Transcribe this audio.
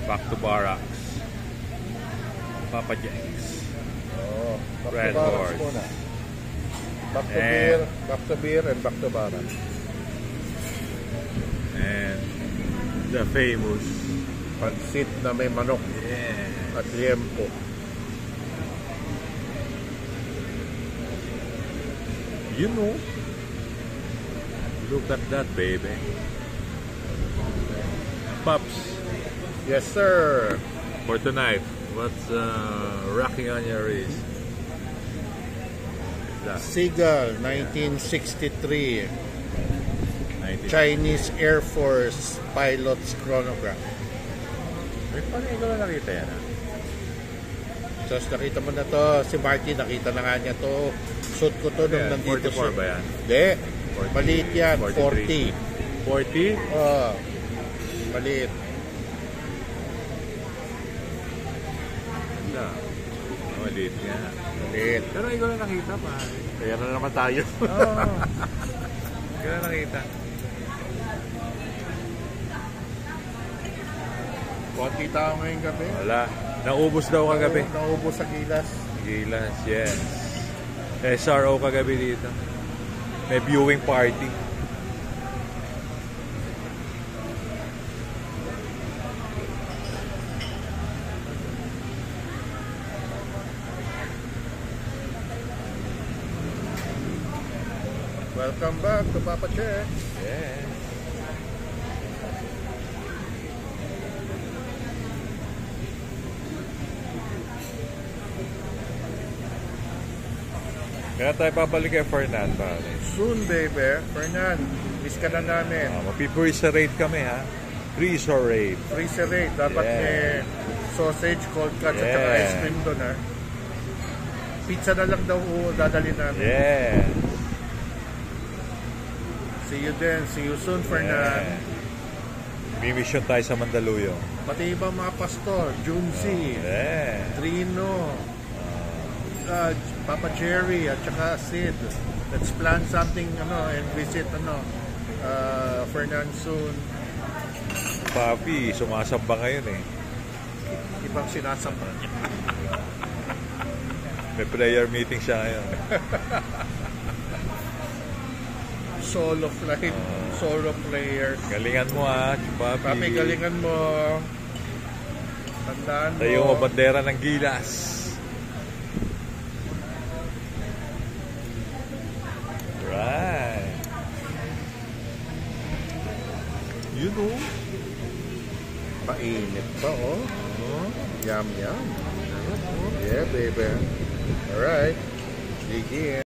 Back to Barracks. Papa Jenks. Oh, back Red to Barracks Horse. muna. Back to And beer, back to beer, and back to Barracks. And the famous Pansit na may manok at liempo. You know, look at that, baby. Pops, Yes, sir. for tonight, what's rocking on your wrist? Seagull, 1963. 19. Chinese Air Force pilot's chronograph. Wait, paano ko lang nakita yan? Tapos nakita mo na to, si Marty, nakita na nga niya to. Suit ko to nung Yeah, nandito 44 ba yan? Hindi. Maliit yan, 43. 40. 40? Oh, maliit. Wala. Maliit nga. Maliit. Pero ikaw lang nakita pa. Kaya na naman tayo. Oo. Ikaw lang nakita. Konti tao ngayong gabi. Wala. Naubos daw kagabi. Oo, naubos sa Gilas. Gilas, yes. SRO kagabi dito. May viewing party. Welcome back to Papa Check. Yeah. Kaya tayo babalik kay Fernan, pare. Soon, baby. Fernan, miss ka na namin. Mapipreserate kami, ha? Preserate. Freezer-rate. Dapat Yeah. may sausage, cold cuts, at saka Yeah. ice cream doon, ha? Pizza na lang daw dadalhin namin. Yeah. See you then. See you soon, Fernan. May mission tayo sa Mandaluyong. Pati ibang mga pastor, Junzi, Yeah. Trino, Papa Jerry, at saka Sid. Let's plan something, and visit, Fernan soon. Papi, sumasamba ngayon eh. Ibang sinasamba niya. May prayer meeting siya ngayon. Solo flight, solo player. Galingan mo, ha, Papi. Papi, galingan mo. Tandaan mo. Tayo mo bandera ng Gilas. Right. You know. Painit pa, oh. Yum, yum. Yeah, baby. Alright. Dig in.